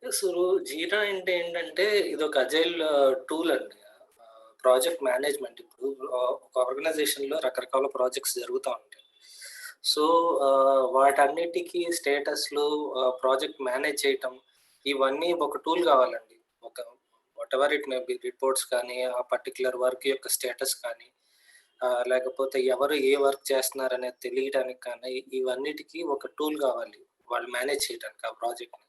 అసలు జీరా అంటే ఏంటంటే ఇదొక అజైల్ టూల్ అండి. ప్రాజెక్ట్ మేనేజ్మెంట్ ఇప్పుడు ఒక ఆర్గనైజేషన్‌లో రకరకాల ప్రాజెక్ట్స్ జరుగుతా ఉంటాయి. సో, వాటన్నిటికి స్టేటస్‌లు ప్రాజెక్ట్ మేనేజ్ చేయటం ఇవన్నీ ఒక టూల్ కావాలండి. ఒక whatever it may be reports కానీ, ఆ పర్టిక్యులర్ వర్క్ యొక్క స్టేటస్ కానీ, లేకపోతే ఎవరు ఏ వర్క్ చేస్తున్నారనేది తెలియడానికి కానీ, ఇవన్నిటికి ఒక టూల్ కావాలి. వాళ్ళు మేనేజ్ చేయడానికి ఆ ప్రాజెక్ట్‌ని.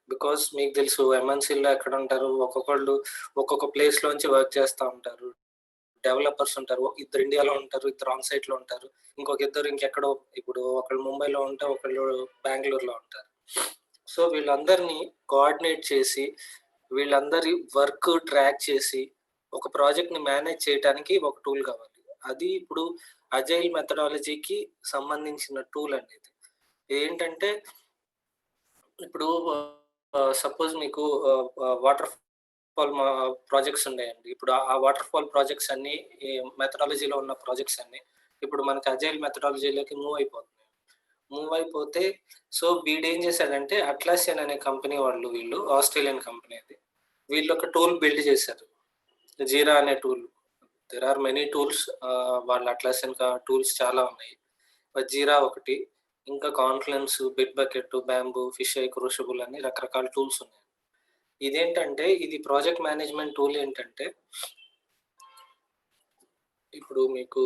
బికాస్ మీకు తెలుసు ఎంఎన్‌సీ‌లో ఎక్కడుంటారు, ఒక్కొక్కళ్ళు ఒక్కొక్క ప్లేస్‌లోంచి వర్క్ చేస్తా ఉంటారు. డెవలపర్స్ ఉంటారు. ఇద్దరు ఇండియాలో ఉంటారు, ఇద్దరు ఆన్ సైట్‌లో ఉంటారు. ఇంకొక ఇద్దరు ఇంకెక్కడో ఇప్పుడు ఒకళ్ళు ముంబైలో ఉంటే, ఒకళ్ళు బెంగుళూరులో ఉంటారు. సో, వీళ్ళందరినీ కోఆర్డినేట్ చేసి, వీళ్ళందరి వర్క్ ట్రాక్ చేసి, ఒక ప్రాజెక్ట్‌ని మేనేజ్ చేయటానికి ఒక టూల్ కావాలి. అది ఇప్పుడు అజైల్ మెథడాలజీకి సంబంధించిన టూల్ అండి ఇది. ఏంటంటే ఇప్పుడు సపోజ్ మీకు వాటర్ ఫాల్ ప్రాజెక్ట్స్ ఉన్నాయండి. ఇప్పుడు ఆ వాటర్ ఫాల్ ప్రాజెక్ట్స్ అన్నీ ఈ మెథడాలజీలో ఉన్న ప్రాజెక్ట్స్ అన్నీ ఇప్పుడు మనకి అజైల్ మెథడాలజీలోకి మూవ్ అయిపోతున్నాయి. మూవ్ అయిపోతే సో వీడేం చేశాడంటే అట్లాసియన్ అనే కంపెనీ వాళ్ళు వీళ్ళు ఆస్ట్రేలియన్ కంపెనీ అది. వీళ్ళు ఒక టూల్ బిల్డ్ చేశారు. జీరా అనే tool. There are many tools. వాళ్ళ అట్లాసియన్ టూల్స్ చాలా ఉన్నాయి. జీరా ఒకటి. ఇంకా Confluence, Bitbucket, Bamboo, FishEye, Crucible అని రకరకాల టూల్స్ ఉన్నాయి. ఇదేంటంటే ఇది ప్రాజెక్ట్ మేనేజ్మెంట్ టూల్ ఏంటంటే ఇప్పుడు మీకు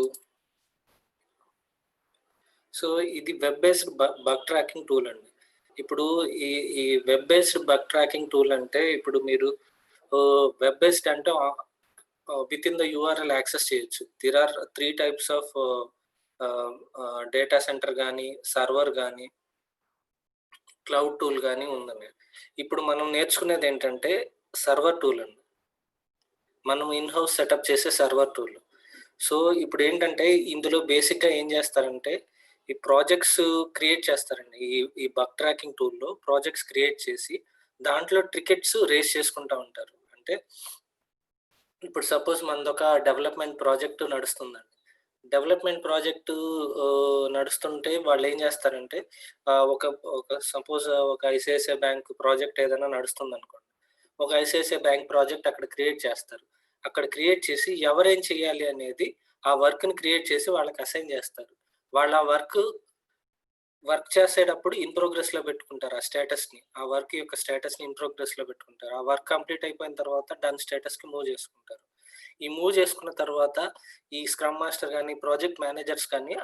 సో ఇది web based bug tracking tool అండి. ఇప్పుడు ఈ ఈ web based bug tracking tool అంటే ఇప్పుడు మీరు వెబ్ బేస్డ్ అంటే with in the URL access చేయొచ్చు. There are 3 types of data centre గానీ, సర్వర్ గానీ, క్లౌడ్ టూల్ గానీ ఉందండి. ఇప్పుడు మనం నేర్చుకునేది ఏంటంటే సర్వర్ టూల్ అండి. మనం ఇన్ హౌస్ సెటప్ చేసే సర్వర్ టూల్. సో ఇప్పుడు ఏంటంటే ఇందులో బేసిక్‌గా ఏం చేస్తారంటే ఈ ప్రాజెక్ట్స్ క్రియేట్ చేస్తారండి. ఈ బగ్ ట్రాకింగ్ టూల్‌లో ప్రాజెక్ట్స్ క్రియేట్ చేసి దాంట్లో టికెట్స్ రేజ్ చేసుకుంటా ఉంటారు. అంటే ఇప్పుడు సపోజ్ మనదొక డెవలప్‌మెంట్ ప్రాజెక్ట్ నడుస్తుందండి. డెవలప్‌మెంట్ ప్రాజెక్టు నడుస్తుంటే వాళ్ళేం జేస్తారంటే ఒక ఒక సపోజ్ ఒక ఐసీఐసీఐ బ్యాంక్ ప్రాజెక్ట్ ఏదైనా నడుస్తుందనుకోండి. ఒక ఐసీఐసీఐ బ్యాంక్ ప్రాజెక్ట్ అక్కడ క్రియేట్ చేస్తారు. అక్కడ క్రియేట్ చేసి ఎవరేం చేయాలి అనేది ఆ వర్క్‌ని క్రియేట్ చేసి వాళ్ళకి అసైన్ జేస్తారు. వాళ్ళు ఆ వర్క్ చేసేటప్పుడు ఇన్ ప్రోగ్రెస్‌లో పెట్టుకుంటారు ఆ స్టేటస్‌ని. ఆ వర్క్ యొక్క స్టేటస్‌ని ఇన్ ప్రోగ్రెస్‌లో పెట్టుకుంటారు. ఆ వర్క్ కంప్లీట్ అయిపోయిన తర్వాత డన్ స్టేటస్‌కి మూవ్ చేసుకుంటారు. ఈ మూవ్ చేసుకున్న తర్వాత ఈ స్క్రమ్ మాస్టర్ గాని, ప్రాజెక్ట్ మేనేజర్స్ కానీ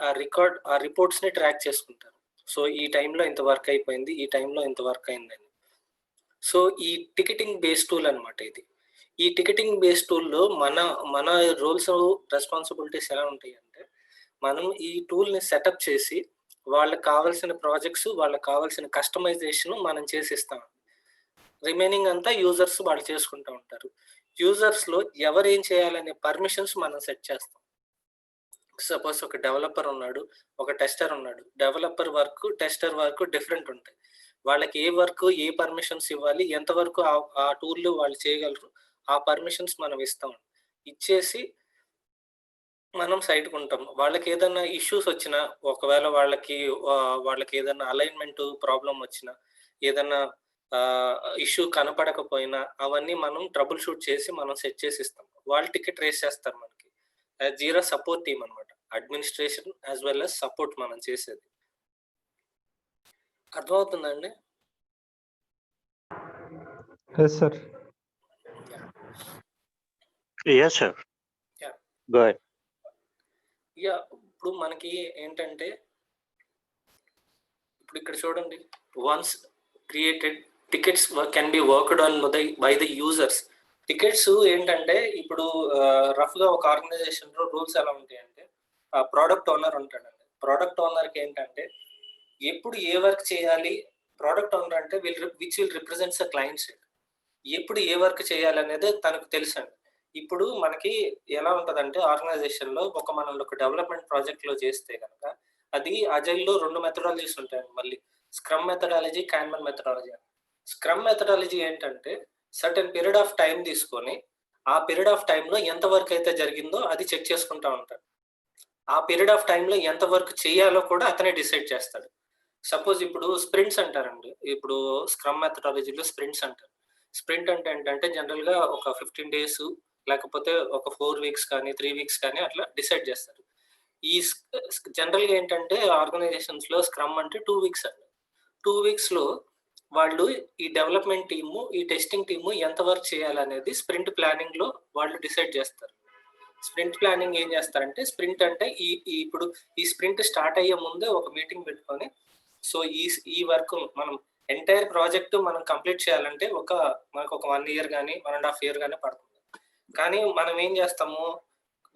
ఆ రిపోర్ట్స్‌ని ట్రాక్ చేసుకుంటారు. సో, ఈ టైంలో ఇంత వర్క్ అయిపోయింది. ఈ టైంలో ఇంత వర్క్ అయిందని. సో, ఈ టికెటింగ్ బేస్ టూల్ అనమాట ఇది. ఈ టికెటింగ్ బేస్ టూల్‌లో మన రోల్స్, రెస్పాన్సిబిలిటీస్ ఎలా ఉంటాయంటే, మనం ఈ టూల్‌ని సెటప్ చేసి, వాళ్ళకి కావాల్సిన ప్రాజెక్ట్స్, వాళ్ళకి కావాల్సిన కస్టమైజేషన్ మనం చేసిస్తాం. రిమైనింగ్ అంతా యూజర్స్ వాళ్ళు చేసుకుంటా ఉంటారు. యూజర్స్‌లో ఎవరేం చేయాలనే పర్మిషన్స్ మనం సెట్ చేస్తాం. సపోజ్ ఒక డెవలపర్ ఉన్నాడు, ఒక టెస్టర్ ఉన్నాడు. Developer work, tester work different ఉంటాయి. వాళ్ళకి ఏ వర్క్, ఏ పర్మిషన్స్ ఇవ్వాలి, ఎంత వరకు ఆ టూల్‌లో వాళ్ళు చేయగలరు, ఆ పర్మిషన్స్ మనం ఇస్తాం. ఇచ్చేసి మనం సైట్‌కుంటాం. వాళ్ళకేదన్నా ఇష్యూస్ వచ్చినా, ఒకవేళ వాళ్ళకేదన్నా అలైన్‌మెంట్ ప్రాబ్లమ్ వచ్చినా, ఏదన్నా ఇష్యూ కనపడకపోయినా, అవన్నీ మనం ట్రబుల్ షూట్ చేసి మనం సెట్ చేసి ఇస్తాం. వాళ్ళు టికెట్ రేజ్ చేస్తారు మనకి. జీరా సపోర్ట్ టీమ్ అనమాట. Administration as well as support మనం చేసేది. అర్థమవుతుందా అండి? Yes, sir. Yes, sir. Yeah! Go ahead. ఇప్పుడు మనకి ఏంటంటే ఇప్పుడు ఇక్కడ చూడండి. Once created tickets can be worked on by the users. Tickets ఏంటంటే ఇప్పుడు రఫ్‌గా ఒక ఆర్గనైజేషన్‌లో రూల్స్ ఎలా ఉంటాయంటే ప్రొడక్ట్ ఓనర్ ఉంటాడండి. ప్రొడక్ట్ ఓనర్‌కి ఏంటంటే ఎప్పుడు ఏ వర్క్ చేయాలి, ప్రొడక్ట్ ఓనర్ అంటే which will represents the client side. ఎప్పుడు ఏ వర్క్ చేయాలనేది తనకు తెలుసండి. ఇప్పుడు మనకి ఎలా ఉంటదంటే ఆర్గనైజేషన్‌లో మనం ఒక డెవలప్‌మెంట్ ప్రాజెక్ట్‌లో చేస్తే గనక అది అజైల్‌లో 2 మెథడాలజీస్ ఉంటాయండి మళ్ళీ. స్క్రమ్ మెథడాలజీ, కాన్మన్ మెథడాలజీ అని. స్క్రమ్ మెథడాలజీ ఏంటంటే సర్టెన్ పీరియడ్ ఆఫ్ టైమ్ తీసుకొని, ఆ పీరియడ్ ఆఫ్ టైమ్‌లో ఎంత వర్క్ అయితే జరిగిందో అది చెక్ చేసుకుంటా ఉంటాడు. ఆ పీరియడ్ ఆఫ్ టైమ్‌లో ఎంత వర్క్ చేయాలో కూడా అతనే డిసైడ్ చేస్తాడు. సపోజ్ ఇప్పుడు స్ప్రింట్స్ అంటారండి. ఇప్పుడు స్క్రమ్ మెథడాలజీలో స్ప్రింట్స్ అంటారు. స్ప్రింట్ అంటే ఏంటంటే జనరల్‌గా ఒక 15 డేస్ లేకపోతే ఒక 4 వీక్స్ కానీ, 3 వీక్స్ కానీ అట్లా డిసైడ్ చేస్తారు. ఈ జనరల్‌గా ఏంటంటే ఆర్గనైజేషన్స్‌లో స్క్రమ్ అంటే 2 వీక్స్ అండి. 2 వీక్స్‌లో వాళ్ళు ఈ డెవలప్‌మెంట్ టీము, ఈ టెస్టింగ్ టీము ఎంత వర్క్ చేయాలనేది స్ప్రింట్ ప్లానింగ్‌లో వాళ్ళు డిసైడ్ చేస్తారు. స్ప్రింట్ ప్లానింగ్ ఏం చేస్తారంటే, స్ప్రింట్ అంటే ఈ ఈ ఇప్పుడు ఈ స్ప్రింట్ స్టార్ట్ అయ్యే ముందే ఒక మీటింగ్ పెట్టుకొని, సో ఈ వర్క్ మనం ఎంటైర్ ప్రాజెక్ట్ మనం కంప్లీట్ చేయాలంటే మనకు ఒక 1 ఇయర్ గాని, 1 ½ ఇయర్ గాని పడుతుంది. కానీ మనం ఏం చేస్తాము,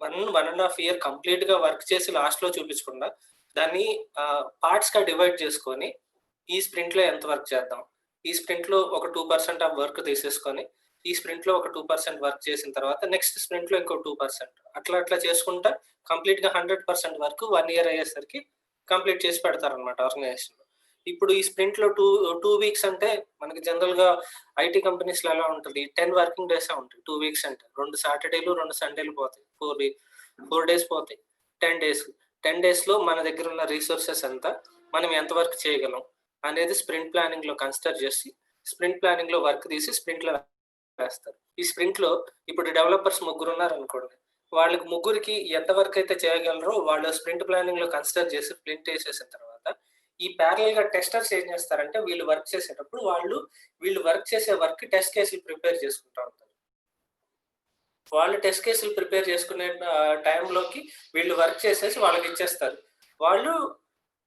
1 ½ ఇయర్ కంప్లీట్‌గా వర్క్ చేసి లాస్ట్‌లో చూపించకుండా, దాన్ని పార్ట్స్‌గా డివైడ్ చేసుకొని, ఈ స్ప్రింట్‌లో ఎంత వర్క్ చేద్దాం. ఈ స్ప్రింట్‌లో ఒక 2% ఆఫ్ వర్క్ తీసేసుకొని, ఈ స్ప్రింట్‌లో ఒక 2% వర్క్ చేసిన తర్వాత నెక్స్ట్ స్ప్రింట్‌లో ఇంకో 2% అట్లా అట్లా చేసుకుంటా కంప్లీట్‌గా 100% వర్క్ 1 ఇయర్ అయ్యేసరికి కంప్లీట్ చేసి పెడతారనమాట ఆర్గనైజేషన్‌లో. ఇప్పుడు ఈ స్ప్రింట్‌లో 2 వీక్స్ అంటే మనకి జనరల్‌గా ఐటీ కంపెనీస్‌లో ఎలా ఉంటది, 10 వర్కింగ్ డేసే ఉంటాయి 2 వీక్స్ అంటే. 2 సాటర్‌డేలు, 2 సండేలు పోతాయి. 4 డేస్ పోతాయి. 10 డేస్. 10 డేస్‌లో మన దగ్గర ఉన్న రిసోర్సెస్ ఎంత, మనం ఎంత వర్క్ చేయగలం అనేది స్ప్రింట్ ప్లానింగ్‌లో కన్సిడర్ చేసి, స్ప్రింట్ ప్లానింగ్‌లో వర్క్ తీసి స్ప్రింట్‌లో వేస్తారు. ఈ స్ప్రింట్‌లో ఇప్పుడు డెవలపర్స్ ముగ్గురున్నారనుకోండి. వాళ్ళకి ముగ్గురికి ఎంత వర్క్ అయితే చేయగలరో వాళ్ళు స్ప్రింట్ ప్లానింగ్‌లో కన్సిడర్ చేసి స్ప్రింట్ ఏసేసిన తర్వాత, ఈ ప్యారలెల్‌గా టెస్టర్స్ ఏం చేస్తారంటే వీళ్ళు వర్క్ చేసేటప్పుడు వీళ్ళు వర్క్ చేసే వర్క్ టెస్ట్ కేసులు ప్రిపేర్ చేసుకుంటా ఉంటారు. వాళ్ళు టెస్ట్ కేసులు ప్రిపేర్ చేసుకునే టైంలోకి వీళ్ళు వర్క్ చేసేసి వాళ్ళకిచ్చేస్తారు. వాళ్ళు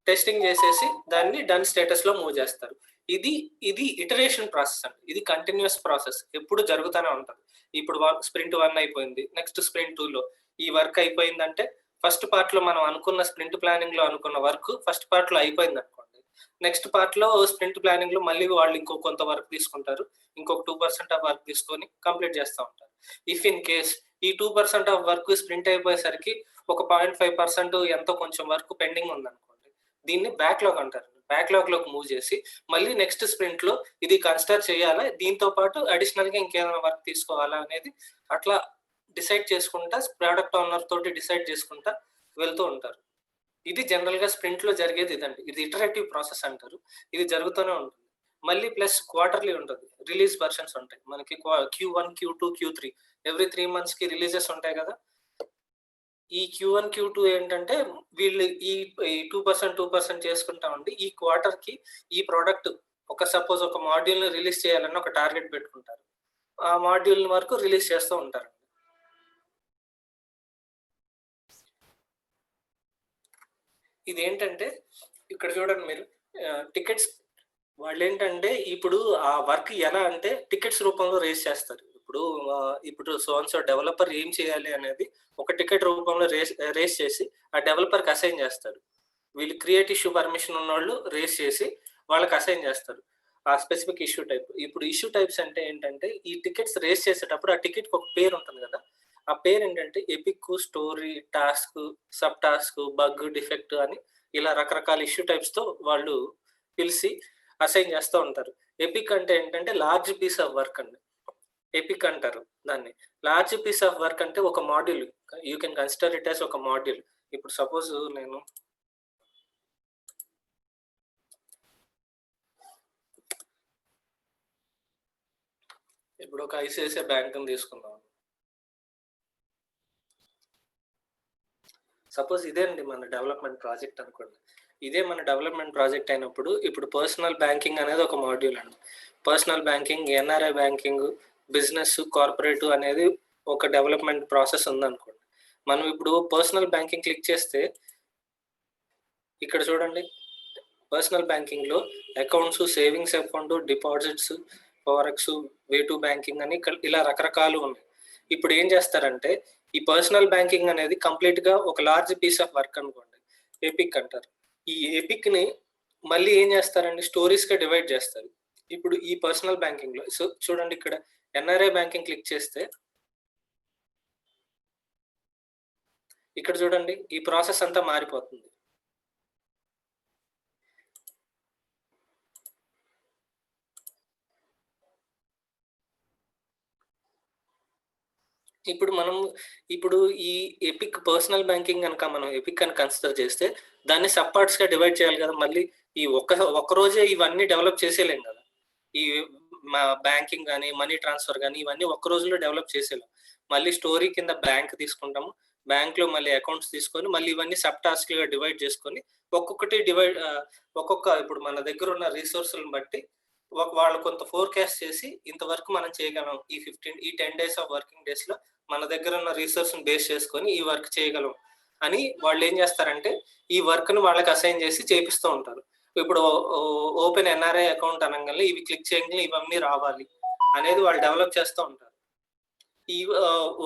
టెస్టింగ్ చేసేసి దాన్ని డన్ స్టేటస్‌లో మూవ్ చేస్తారు. ఇది ఇది ఇటరేషన్ ప్రాసెస్ అండి. ఇది కంటిన్యూయస్ ప్రాసెస్. ఎప్పుడు జరుగుతానే ఉంటది. ఇప్పుడు స్ప్రింట్ 1 అయిపోయింది. నెక్స్ట్ స్ప్రింట్ 2లో ఈ వర్క్ అయిపోయిందంటే ఫస్ట్ పార్ట్‌లో మనం అనుకున్న స్ప్రింట్ ప్లానింగ్‌లో అనుకున్న వర్క్ ఫస్ట్ పార్ట్‌లో అయిపోయిందనుకోండి. నెక్స్ట్ పార్ట్‌లో స్ప్రింట్ ప్లానింగ్‌లో మళ్ళీ వాళ్ళు ఇంకో కొంత వర్క్ తీసుకుంటారు. ఇంకొక 2% ఆఫ్ వర్క్ తీసుకొని కంప్లీట్ చేస్తా ఉంటారు. ఇఫ్ ఇన్ కేస్ ఈ 2% ఆఫ్ వర్క్ స్ప్రింట్ అయిపోయేసరికి ఒక 0.5% ఎంతో కొంచెం వర్క్ పెండింగ్ ఉందనుకోండి. దీన్ని బ్యాక్‌లాగ్ అంటారు. బ్యాక్‌లాగ్‌లోకి మూవ్ చేసి మళ్ళీ నెక్స్ట్ స్ప్రింట్‌లో ఇది కన్సిడర్ చేయాలా? దీంతో పాటు అడిషనల్‌గా ఇంకేమైనా వర్క్ తీసుకోవాలా? అనేది అట్లా డిసైడ్ చేసుకుంటా ప్రొడక్ట్ ఓనర్ తోటి డిసైడ్ చేసుకుంటా వెళ్తూ ఉంటారు. ఇది జనరల్‌గా స్ప్రింట్‌లో జరిగేది ఇదండి. ఇది ఇటరేటివ్ ప్రాసెస్ అంటారు. ఇది జరుగుతూనే ఉంటుంది. మళ్ళీ ప్లస్ క్వార్టర్లీ ఉంటది. రిలీజ్ వెర్షన్స్ ఉంటాయి. మనకి Q1, Q2, Q3 ఎవ్రీ 3 మంత్స్‌కి రిలీజెస్ ఉంటాయి గదా! ఈ Q1, Q2 ఏంటంటే వీళ్ళు ఈ 2% చేసుకుంటా ఉండి ఈ క్వార్టర్‌కి ఈ ప్రొడక్ట్ సపోజ్ ఒక మాడ్యూల్‌ని రిలీజ్ చేయాలని ఒక టార్గెట్ పెట్టుకుంటారు. ఆ మాడ్యూల్ వరకు రిలీజ్ చేస్తూ ఉంటారు. ఇదేంటంటే ఇక్కడ చూడండి మీరు టికెట్స్ వాళ్ళేంటంటే ఇప్పుడు ఆ వర్క్ ఎలా అంటే టికెట్స్ రూపంలో రేజ్ చేస్తారు. ఇప్పుడు సో అండ్ సో డెవలపర్ ఏం చేయాలి అనేది ఒక టికెట్ రూపంలో రేజ్ చేసి ఆ డెవలపర్‌కి అసైన్ చేస్తారు. వీళ్ళు క్రియేట్ ఇష్యూ పర్మిషన్ ఉన్నోళ్ళు రేజ్ చేసి వాళ్ళకి అసైన్ చేస్తారు. ఆ స్పెసిఫిక్ ఇష్యూ టైప్. ఇప్పుడు ఇష్యూ టైప్స్ అంటే ఏంటంటే ఈ టికెట్స్ రేజ్ చేసేటప్పుడు ఆ టికెట్‌కి ఒక పేరు ఉంటుంది గదా! ఆ పేరేంటంటే epic, story, task, sub task, bug, defect అని ఇలా రకరకాల ఇష్యూ టైప్స్‌తో వాళ్ళు పిలిసి అసైన్ చేస్తా ఉంటారు. ఎపిక్ అంటే ఏంటంటే లార్జ్ పీస్ ఆఫ్ వర్క్ అండి. ఎపిక్ అంటారు దాన్ని. లార్జ్ పీస్ ఆఫ్ వర్క్ అంటే ఒక module. You can consider it as ఒక మాడ్యూల్. ఇప్పుడు సపోజ్ నేను ఇప్పుడు ఒక ఐసిఐసిఐ బ్యాంక్‌ని తీసుకుందాం. సపోజ్ ఇదే అండి మన డెవలప్‌మెంట్ ప్రాజెక్ట్ అనుకోండి. ఇదే మన డెవలప్‌మెంట్ ప్రాజెక్ట్ అయినప్పుడు ఇప్పుడు పర్సనల్ బ్యాంకింగ్ అనేది ఒక మాడ్యూల్ అండి. Personal banking, NRI banking, business, cooperative అనేది ఒక డెవలప్‌మెంట్ ప్రాసెస్ ఉందనుకోండి. మనం ఇప్పుడు పర్సనల్ బ్యాంకింగ్ క్లిక్ చేస్తే ఇక్కడ చూడండి. పర్సనల్ బ్యాంకింగ్‌లో accounts, savings account, deposits, forex, way to banking అని ఇలా రకరకాలు ఉన్నాయి. ఇప్పుడు ఏం చేస్తారంటే ఈ పర్సనల్ బ్యాంకింగ్ అనేది కంప్లీట్‌గా ఒక లార్జ్ పీస్ ఆఫ్ వర్క్ అనుకోండి. ఎపిక్ అంటారు. ఈ ఎపిక్‌ని మళ్ళీ ఏం చేస్తారండి స్టోరీస్‌గా డివైడ్ చేస్తారు. ఇప్పుడు ఈ పర్సనల్ బ్యాంకింగ్‌లో చూడండి ఇక్కడ ఎన్ఆర్ఐ బ్యాంకింగ్ క్లిక్ చేస్తే ఇక్కడ చూడండి ఈ ప్రాసెస్ అంతా మారిపోతుంది. ఇప్పుడు ఈ ఎపిక్ పర్సనల్ బ్యాంకింగ్ కనుక మనం ఎపిక్ అని కన్సిడర్ చేస్తే దాన్ని సబ్ పార్ట్స్ గా డివైడ్ చేయాలి కదా. మళ్ళీ ఈ ఒక్క రోజే ఇవన్నీ డెవలప్ చేసేలేం కదా. ఈ మా బ్యాంకింగ్ కానీ మనీ ట్రాన్స్ఫర్ కానీ ఇవన్నీ ఒక్క రోజులో డెవలప్ చేసేలేం. మళ్ళీ స్టోరీ కింద బ్యాంక్ తీసుకుంటాము, బ్యాంక్ లో మళ్ళీ అకౌంట్స్ తీసుకొని మళ్ళీ ఇవన్నీ సబ్ టాస్క్ గా డివైడ్ చేసుకొని ఒక్కొక్కటి ఇప్పుడు మన దగ్గర ఉన్న రిసోర్సులను బట్టి వాళ్ళు కొంత ఫోర్కాస్ట్ చేసి ఇంతవరకు మనం చేయగలం, ఈ 10 days ఆఫ్ వర్కింగ్ డేస్ లో మన దగ్గర ఉన్న రిసోర్స్ బేస్ చేసుకొని ఈ వర్క్ చేయగలం అని వాళ్ళు ఏం చేస్తారంటే ఈ వర్క్ ను వాళ్ళకి అసైన్ చేసి చేపిస్తూ ఉంటారు. ఇప్పుడు ఓపెన్ ఎన్ఆర్ఐ అకౌంట్ అనగానే ఇవి క్లిక్ చేయగానే ఇవన్నీ రావాలి అనేది వాళ్ళు డెవలప్ చేస్తూ ఉంటారు. ఈ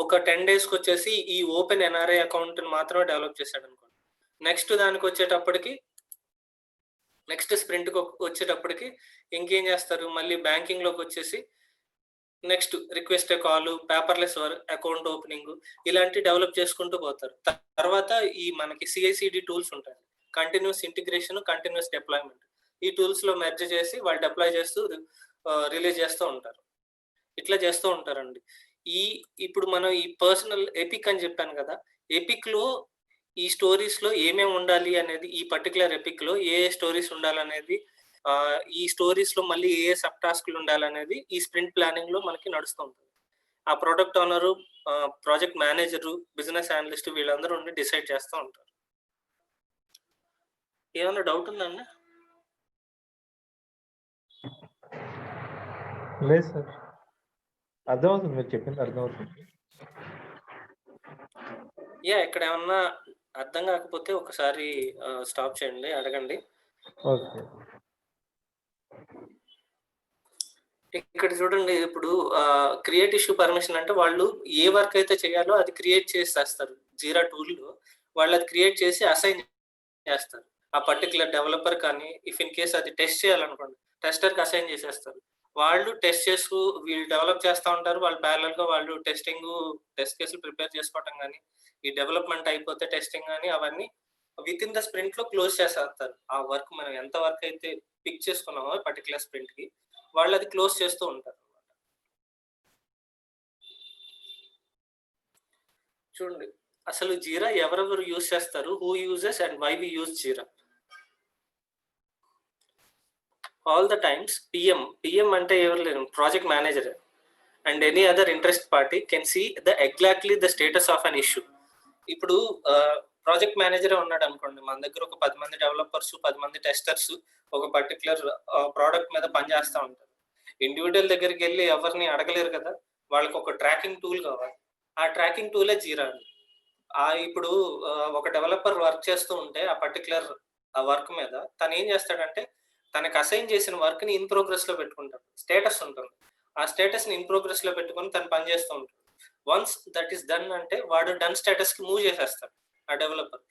ఒక 10 days కి వచ్చేసి ఈ ఓపెన్ ఎన్ఆర్ఐ అకౌంట్ మాత్రమే డెవలప్ చేశాడు అనుకోండి. నెక్స్ట్ దానికి వచ్చేటప్పటికి నెక్స్ట్ స్ప్రింట్ వచ్చేటప్పటికి ఇంకేం చేస్తారు, మళ్ళీ బ్యాంకింగ్ లోకి వచ్చేసి next request call, paperless account opening ఇలాంటి డెవలప్ చేసుకుంటూ పోతారు. తర్వాత ఈ మనకి సిఐసిడి టూల్స్ ఉంటాయి, కంటిన్యూస్ ఇంటిగ్రేషన్, కంటిన్యూస్ డిప్లాయ్మెంట్. ఈ టూల్స్ లో మెర్జ్ చేసి వాళ్ళు డిప్లాయ్ చేస్తూ రిలీజ్ చేస్తూ ఉంటారు. ఇట్లా చేస్తూ ఉంటారండి. ఇప్పుడు మనం ఈ పర్సనల్ ఎపిక్ అని చెప్పాను కదా, ఎపిక్ లో ఈ స్టోరీస్ లో ఏమేమి ఉండాలి అనేది, ఈ పర్టికులర్ ఎపిక్ లో ఏ స్టోరీస్ ఉండాలనేది, ఈ స్టోరీస్ లో మళ్ళీ ఏ సబ్ టాస్క్లు ఉండాలనేది ఈ స్ప్రింట్ ప్లానింగ్ లో మనకి నడుస్తూ ఉంటుంది. ఆ product owner, project manager, business analyst వీళ్ళందరూ ఉండి డిసైడ్ చేస్తూ ఉంటారు. ఏమన్నా డౌట్ ఉందండి? లేదు సార్, అర్థమవుతుంది, మీరు చెప్పింది అర్థమవుతుంది. ఇక్కడ ఏమన్నా అర్థం కాకపోతే ఒకసారి స్టాప్ చేయండి, అడగండి. ఓకే. ఇక్కడ చూడండి, ఇప్పుడు క్రియేట్ ఇష్యూ పర్మిషన్ అంటే వాళ్ళు ఏ వర్క్ అయితే చేయాలో అది క్రియేట్ చేసి చేస్తారు. జీరా టూల్లో వాళ్ళు అది క్రియేట్ చేసి అసైన్ చేస్తారు ఆ పర్టికులర్ డెవలపర్. కానీ ఇఫ్ ఇన్ కేస్ అది టెస్ట్ చేయాలనుకోండి, టెస్టర్కి అసైన్ చేసేస్తారు. వాళ్ళు టెస్ట్ చేస్తూ వీళ్ళు డెవలప్ చేస్తూ ఉంటారు. వాళ్ళు ప్యారలల్ గా వాళ్ళు టెస్ట్ కేసులు ప్రిపేర్ చేసుకోవటం కానీ, ఈ డెవలప్మెంట్ అయిపోతే టెస్టింగ్ కానీ అవన్నీ విత్ ఇన్ ద స్ప్రింట్ లో క్లోజ్ చేసేస్తారు. ఆ వర్క్ మనం ఎంత వర్క్ అయితే పిక్ చేసుకున్నామో పర్టికులర్ స్ప్రింట్ కి వాళ్ళు అది క్లోజ్ చేస్తూ ఉంటారు. చూడండి, అసలు జీరా ఎవరెవరు యూజ్ చేస్తారు, who uses and why we use Jira. All the times PM అంటే ఎవరు లేరు, project manager and any other interest party can see exactly the status of an issue. ఇప్పుడు ప్రాజెక్ట్ మేనేజర్ ఉన్నాడు అనుకోండి, మన దగ్గర ఒక 10 మంది డెవలపర్స్, 10 మంది టెస్టర్స్ ఒక పర్టికులర్ ప్రోడక్ట్ మీద పనిచేస్తూ ఉంటారు. ఇండివిజువల్ దగ్గరికి వెళ్ళి ఎవరిని అడగలేరు కదా, వాళ్ళకి ఒక ట్రాకింగ్ టూల్ కావాలి. ఆ ట్రాకింగ్ టూలే జీరా అండి. ఇప్పుడు ఒక డెవలపర్ వర్క్ చేస్తూ ఉంటే ఆ పర్టికులర్ వర్క్ మీద తను ఏం చేస్తాడంటే తనకు అసైన్ చేసిన వర్క్ ని ఇన్ ప్రోగ్రెస్ లో పెట్టుకుంటాడు. స్టేటస్ ఉంటుంది, ఆ స్టేటస్ ని ఇన్ ప్రోగ్రెస్ లో పెట్టుకొని తను పని చేస్తూ ఉంటాడు. వన్స్ దట్ ఈస్ డన్ అంటే వాడు డన్ స్టేటస్ కి మూవ్ చేసేస్తాడు ఆ డెవలపర్.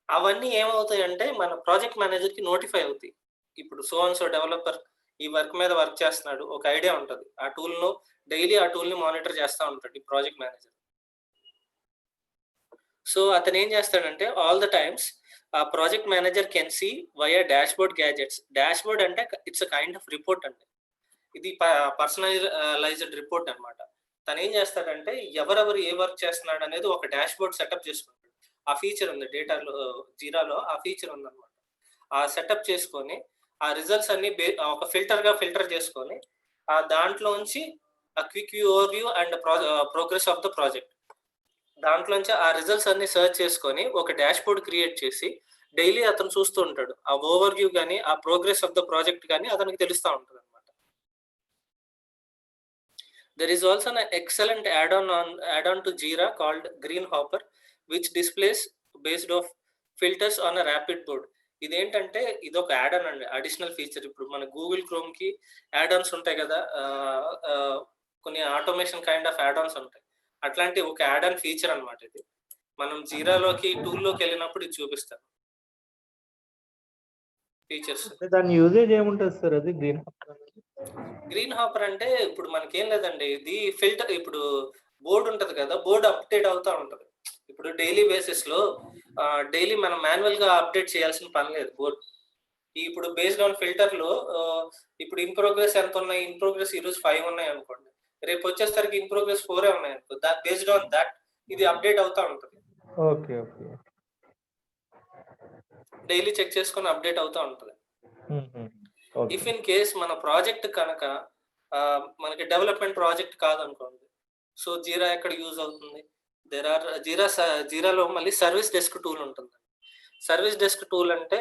అవన్నీ ఏమవుతాయంటే మన ప్రాజెక్ట్ మేనేజర్ కి నోటిఫై అవుతాయి. ఇప్పుడు సో డెవలపర్ ఈ వర్క్ మీద వర్క్ చేస్తున్నాడు, ఒక ఐడియా ఉంటుంది, ఆ టూల్ లో డైలీ ఆ టూల్ ని మానిటర్ చేస్తూ ఉంటాడు ఈ ప్రాజెక్ట్ మేనేజర్. సో అతను ఏం చేస్తాడంటే ఆల్ ద టైమ్స్ ఆ project manager can see via dashboard gadgets. Dashboard అంటే it's a kind of report అండి. ఇది పర్సనలైజ్డ్ రిపోర్ట్ అనమాట. తను ఏం చేస్తాడంటే ఎవరెవరు ఏ వర్క్ చేస్తున్నాడు అనేది ఒక డాష్బోర్డ్ సెటప్ చేసుకుంటాడు. ఆ ఫీచర్ ఉంది డేటాలో, జీరాలో ఆ ఫీచర్ ఉందన్నమాట. ఆ సెటప్ చేసుకొని ఆ రిజల్ట్స్ అన్ని ఒక ఫిల్టర్ చేసుకొని ఆ దాంట్లోంచి ఆ quick over view and progress of the project, దాంట్లోంచి ఆ రిజల్ట్స్ అన్ని సర్చ్ చేసుకొని ఒక డాష్ బోర్డ్ క్రియేట్ చేసి డైలీ అతను చూస్తూ ఉంటాడు. ఆ ఓవర్ వ్యూ కానీ ఆ ప్రోగ్రెస్ ఆఫ్ ద ప్రాజెక్ట్ కానీ అతనికి తెలుస్తూ ఉంటుంది అనమాట. There is also an excellent add-on to Jira called Greenhopper, which displays based of filters on a rapid board. ఇదేంటంటే ఇది ఒక యాడ్ ఆన్ అండి, అడిషనల్ ఫీచర్. ఇప్పుడు మన గూగుల్ క్రోమ్ కి యాడ్ ఆన్స్ ఉంటాయి కదా, కొన్ని automation kind of add Ann's ఉంటాయి, అట్లాంటి ఒక యాడ్ ఆన్ ఫీచర్ అనమాట ఇది. మనం జీరాలోకి టూల్లోకి వెళ్ళినప్పుడు ఇది చూపిస్తాం ఫీచర్స్. దాని యూజేజ్ ఏముంటుంది సార్? అది గ్రీన్ హాపర్ అంటే ఇప్పుడు మనకేం లేదండి, ఇది ఫిల్టర్. ఇప్పుడు బోర్డు ఉంటది కదా, బోర్డు అప్డేట్ అవుతా ఉంటది. ఇప్పుడు డైలీ బేసిస్ లో డైలీ మనం మాన్యువల్ గా అప్డేట్ చేయాల్సిన పని లేదు బోర్డు. ఇప్పుడు బేస్డ్ ఆన్ ఫిల్టర్ లో ఇప్పుడు ఇన్ ప్రోగ్రెస్ ఎంత ఉన్నాయి, ఇన్ ప్రోగ్రెస్ ఈరోజు 5 ఉన్నాయి అనుకోండి, రేపు వచ్చేసరికి ఇన్ ప్రోగ్రెస్ 4 ఉన్నాయి, బేస్డ్ ఆన్ దట్ ఇది అప్డేట్ అవుతా ఉంటుంది. Okay okay. డైలీ చెక్ చేసుకొని అప్డేట్ అవుతా ఉంటుంది. ఓకే. ఇఫ్ ఇన్ కేస్ మన ప్రాజెక్ట్ కనుక మనకి డెవలప్మెంట్ ప్రాజెక్ట్ కాదనుకోండి, సో జీరా ఎక్కడ యూజ్ అవుతుంది? జీరాలో మళ్ళీ సర్వీస్ డెస్క్ టూల్ ఉంటుంది. సర్వీస్ డెస్క్ టూల్ అంటే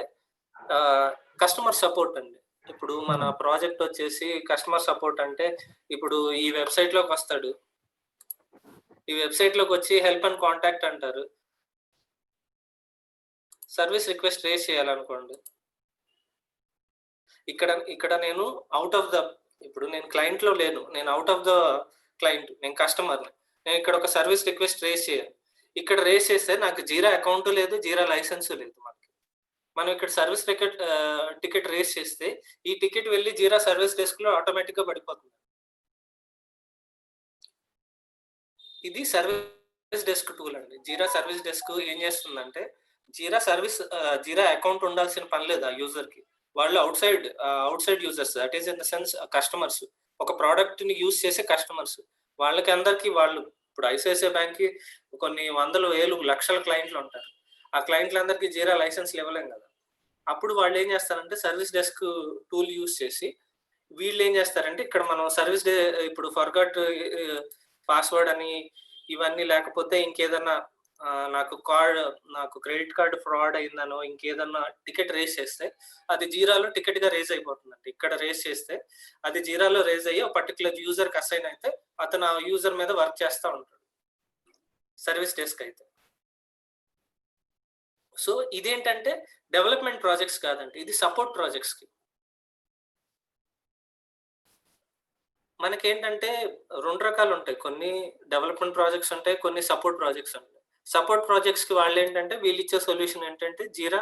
కస్టమర్ సపోర్ట్ అండి. ఇప్పుడు మన ప్రాజెక్ట్ వచ్చేసి కస్టమర్ సపోర్ట్ అంటే, ఇప్పుడు ఈ వెబ్సైట్ లోకి వస్తాడు, ఈ వెబ్సైట్ లోకి వచ్చి హెల్ప్ అండ్ కాంటాక్ట్ అంటారు, సర్వీస్ రిక్వెస్ట్ రేస్ చేయాలనుకోండి. ఇక్కడ నేను అవుట్ ఆఫ్ ద, ఇప్పుడు నేను క్లయింట్ లో లేను, నేను అవుట్ ఆఫ్ ద క్లయింట్, నేను కస్టమర్, నేను ఇక్కడ ఒక సర్వీస్ రిక్వెస్ట్ రేస్ చేయాలి. ఇక్కడ రేస్ చేస్తే నాకు జీరా అకౌంట్ లేదు, జీరా లైసెన్స్ లేదు. మనం ఇక్కడ సర్వీస్ టికెట్ రేస్ చేస్తే ఈ టికెట్ వెళ్ళి జీరా సర్వీస్ డెస్క్ లో ఆటోమేటిక్ గా పడిపోతుంది. ఇది సర్వీస్ డెస్క్ టూల్ అండి. జీరా సర్వీస్ డెస్క్ ఏం చేస్తుందంటే, జీరా అకౌంట్ ఉండాల్సిన పని లేదు ఆ యూజర్ కి. వాళ్ళు out side users, that is in the sense customers, ఒక ప్రోడక్ట్ ని యూజ్ చేసే కస్టమర్స్. వాళ్ళకి అందరికి వాళ్ళు ఇప్పుడు ఐసిఐసిఐ బ్యాంక్ కి కొన్ని వందలు వేలు లక్షల క్లయింట్లు ఉంటారు. ఆ క్లయింట్లందరికీ జీరా లైసెన్స్ ఇవ్వలేం కదా. అప్పుడు వాళ్ళు ఏం చేస్తారంటే సర్వీస్ డెస్క్ టూల్ యూజ్ చేసి వీళ్ళు ఏం చేస్తారంటే, ఇక్కడ మనం ఇప్పుడు ఫర్గాట్ పాస్వర్డ్ అని ఇవన్నీ, లేకపోతే ఇంకేదన్నా నాకు క్రెడిట్ కార్డు ఫ్రాడ్ అయిందనో ఇంకేదన్నా టికెట్ రేస్ చేస్తే అది జీరాలో టికెట్ గా రేజ్ అయిపోతుందండి. ఇక్కడ రేస్ చేస్తే అది జీరాలో రేజ్ అయ్యి పర్టికులర్ యూజర్ కి అసైన్ అయితే అతను ఆ యూజర్ మీద వర్క్ చేస్తూ ఉంటాడు సర్వీస్ డెస్క్ అయితే. సో ఇదేంటంటే డెవలప్మెంట్ ప్రాజెక్ట్స్ కాదండి, ఇది సపోర్ట్ ప్రాజెక్ట్స్ కి. మనకేంటంటే 2 రకాలు ఉంటాయి, కొన్ని డెవలప్మెంట్ ప్రాజెక్ట్స్ ఉంటాయి, కొన్ని సపోర్ట్ ప్రాజెక్ట్స్ ఉంటాయి. సపోర్ట్ ప్రాజెక్ట్స్ కి వాళ్ళు ఏంటంటే, వీళ్ళు ఇచ్చే సొల్యూషన్ ఏంటంటే జీరా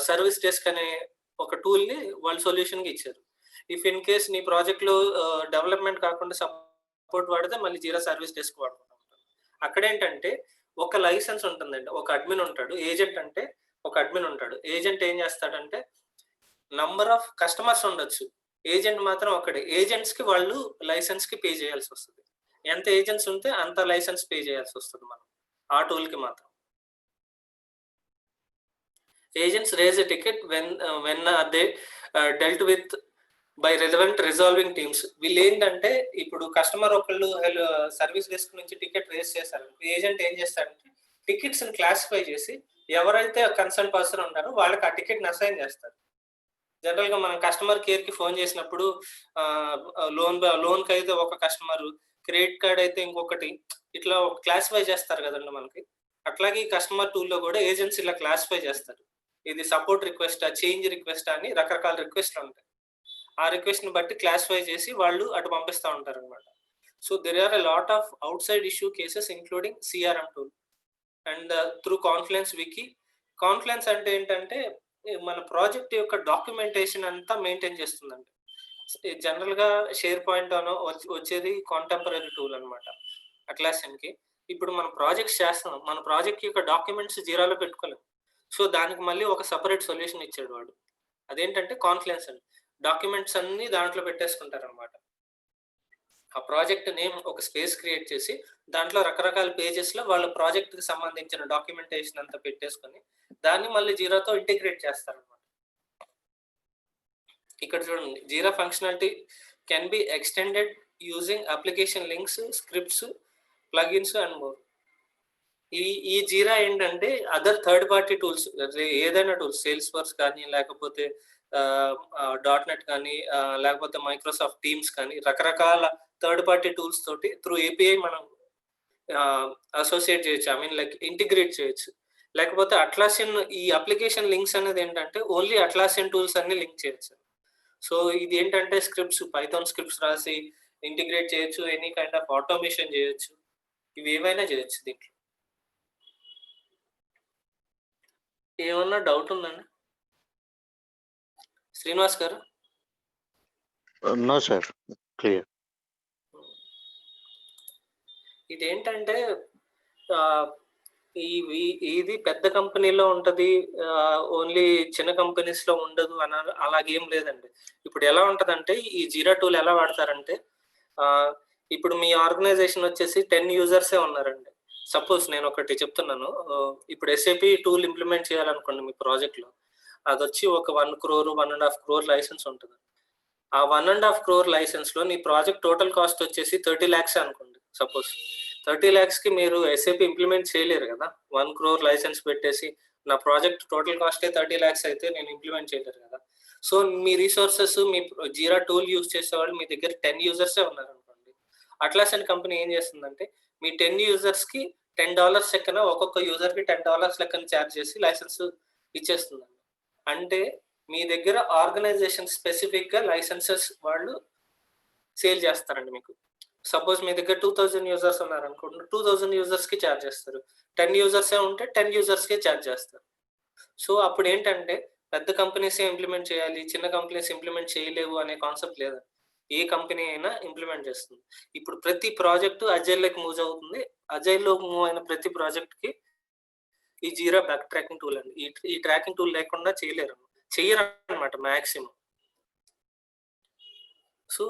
సర్వీస్ డెస్క్ అనే ఒక టూల్ ని వాళ్ళు సొల్యూషన్ కి ఇచ్చారు. ఇఫ్ ఇన్ కేస్ నీ ప్రాజెక్ట్ లో డెవలప్మెంట్ కాకుండా సపోర్ట్ వాడితే మళ్ళీ జీరా సర్వీస్ డెస్క్ వాడుకుంటాం. అక్కడేంటంటే ఒక లైసెన్స్ ఉంటుందండి, ఒక అడ్మిన్ ఉంటాడు, ఏజెంట్ అంటే ఒక అడ్మిన్ ఉంటాడు. ఏజెంట్ ఏం చేస్తాడంటే, నంబర్ ఆఫ్ కస్టమర్స్ ఉండొచ్చు, ఏజెంట్ మాత్రం ఒకటే. ఏజెంట్స్ కి వాళ్ళు లైసెన్స్ కి పే చేయాల్సి వస్తుంది. ఎంత ఏజెంట్స్ ఉంటే అంత లైసెన్స్ పే చేయాల్సి వస్తుంది మనం ఆ టూల్ కి మాత్రం. Agents raise a ticket when they dealt with by relevant resolving teams. వీళ్ళు ఏంటంటే, ఇప్పుడు కస్టమర్ ఒకళ్ళు సర్వీస్ డెస్క్ నుంచి టికెట్ రేస్ చేస్తారు, ఏజెంట్ ఏం చేస్తారంటే టికెట్స్ ని క్లాసిఫై చేసి ఎవరైతే కన్సర్న్ పర్సన్ ఉంటారో వాళ్ళకి ఆ టికెట్ ని అసైన్ చేస్తారు. జనరల్ గా మనం కస్టమర్ కేర్ కి ఫోన్ చేసినప్పుడు లోన్ కి అయితే ఒక కస్టమర్, క్రెడిట్ కార్డ్ అయితే ఇంకొకటి, ఇట్లా క్లాసిఫై చేస్తారు కదండి మనకి. అట్లాగే ఈ కస్టమర్ టూల్ లో కూడా ఏజెంట్స్ ఇలా క్లాసిఫై చేస్తారు, ఇది సపోర్ట్ రిక్వెస్ట్, చేంజ్ రిక్వెస్ట్ అని రకరకాల రిక్వెస్ట్లు ఉంటాయి. ఆ రిక్వెస్ట్ ని బట్టి క్లాసిఫై చేసి వాళ్ళు అటు పంపిస్తూ ఉంటారు అనమాట. So there are a lot of outside issue cases including CRM tool and through Confluence wiki. Confluence అంటే ఏంటంటే, మన ప్రాజెక్ట్ యొక్క డాక్యుమెంటేషన్ అంతా మెయింటైన్ చేస్తుందండి. జనరల్ గా షేర్ పాయింట్ అనో వచ్చేది కాంటెంపరీ టూల్ అనమాట అట్లాసియన్ కి. ఇప్పుడు మనం ప్రాజెక్ట్స్ చేస్తున్నాం, మన ప్రాజెక్ట్ యొక్క డాక్యుమెంట్స్ జీరాలో పెట్టుకోలేము. సో దానికి మళ్ళీ ఒక సపరేట్ సొల్యూషన్ ఇచ్చాడు వాడు, అదేంటంటే కాన్ఫ్లుయెన్స్ అండి. డాక్యుమెంట్స్ అన్ని దాంట్లో పెట్టేసుకుంటారు అనమాట. ఆ ప్రాజెక్ట్ నేమ్ ఒక స్పేస్ క్రియేట్ చేసి దాంట్లో రకరకాల పేజెస్ లో వాళ్ళ ప్రాజెక్ట్ కి సంబంధించిన డాక్యుమెంటేషన్ అంతా పెట్టేసుకొని దాన్ని మళ్ళీ జీరాతో ఇంటిగ్రేట్ చేస్తారు అనమాట. ఇక్కడ చూడండి, Jira functionality can be extended using application links, scripts, plugins and more. ఈ జీరా ఏంటంటే అదర్ థర్డ్ పార్టీ టూల్స్, ఏదైనా టూల్స్, సేల్స్ ఫోర్స్ కానీ, లేకపోతే .NET కానీ, లేకపోతే మైక్రోసాఫ్ట్ టీమ్స్ కానీ, రకరకాల థర్డ్ పార్టీ టూల్స్ తోటి త్రూ ఏపీఐ మనం అసోసియేట్ చేయొచ్చు, ఐ మీన్ లైక్ ఇంటిగ్రేట్ చేయొచ్చు. లేకపోతే అట్లాసియన్ ఈ అప్లికేషన్ లింక్స్ అనేది ఏంటంటే ఓన్లీ అట్లాసియన్ టూల్స్ అన్ని లింక్ చేయొచ్చు. సో ఇది ఏంటంటే స్క్రిప్ట్స్, పైథాన్ స్క్రిప్ట్స్ రాసి ఇంటిగ్రేట్ చేయొచ్చు, ఎనీ కైండ్ ఆఫ్ ఆటోమేషన్ చేయొచ్చు, ఇవి ఏమైనా చేయొచ్చు దీంట్లో. ఏమన్నా డౌట్ ఉందండి శ్రీనివాస్ గారు? No sir, clear. ఇదేంటంటే ఇది పెద్ద కంపెనీలో ఉంటది, ఓన్లీ చిన్న కంపెనీస్ లో ఉండదు అని అలాగేం లేదండి. ఇప్పుడు ఎలా ఉంటదంటే, ఈ జీరా టూల్ ఎలా వాడతారంటే, ఇప్పుడు మీ ఆర్గనైజేషన్ వచ్చేసి 10 యూజర్సే ఉన్నారండి. సపోజ్ నేను ఒకటి చెప్తున్నాను. ఇప్పుడు ఎస్ఏపి టూల్ ఇంప్లిమెంట్ చేయాలనుకోండి మీ ప్రాజెక్ట్‌లో. అదొచ్చి ఒక 1 crore, 1.5 crore లైసెన్స్ ఉంటది. ఆ 1.5 crore లైసెన్స్‌లో నీ ప్రాజెక్ట్ టోటల్ కాస్ట్ వచ్చేసి 30 lakhs అనుకోండి సపోజ్. 30 lakhsకి మీరు ఎస్ఏపి ఇంప్లిమెంట్ చేయలేరు కదా! 1 crore లైసెన్స్ పెట్టేసి నా ప్రాజెక్ట్ టోటల్ కాస్టే 30 lakhs అయితే నేను ఇంప్లిమెంట్ చేయలేరు కదా! సో, మీ రిసోర్సెస్ మీ జీరా టూల్ యూజ్ చేసేవాళ్ళు మీ దగ్గర 10 యూజర్సే ఉన్నారనుకోండి. అట్లాస్ అండ్ కంపెనీ ఏం చేస్తుందంటే మీ 10 యూజర్స్‌కి $10 లెక్కన ఒక్కొక్క యూజర్‌కి $10 లెక్కన చార్జ్ చేసి లైసెన్స్ ఇచ్చేస్తుందండి. అంటే మీ దగ్గర ఆర్గనైజేషన్ స్పెసిఫిక్‌గా లైసెన్సెస్ వాళ్ళు సేల్ చేస్తారండి మీకు. సపోజ్ మీ దగ్గర 2000 యూజర్స్ ఉన్నారనుకోండి. 2000 యూజర్స్‌కి చార్జ్ చేస్తారు. 10 యూజర్సే ఉంటే 10 యూజర్స్‌కే చార్జ్ చేస్తారు. సో, అప్పుడేంటంటే పెద్ద కంపెనీసే ఇంప్లిమెంట్ చేయాలి, చిన్న కంపెనీస్ ఇంప్లిమెంట్ చేయలేవు అనే కాన్సెప్ట్ లేదండి. ఏ కంపెనీ అయినా ఇంప్లిమెంట్ చేస్తుంది. ఇప్పుడు ప్రతి ప్రాజెక్ట్ అజైల్‌లోకి మూవ్ అవుతుంది. అజైల్‌లోకి మూవ్ అయిన ప్రతి ప్రాజెక్ట్‌కి ఈ జీరా బ్యాక్ ట్రాకింగ్ టూల్ అండి. ఈ ట్రాకింగ్ టూల్ లేకుండా చేయలేరు. చెయ్యరనమాట మాక్సిమం. సో,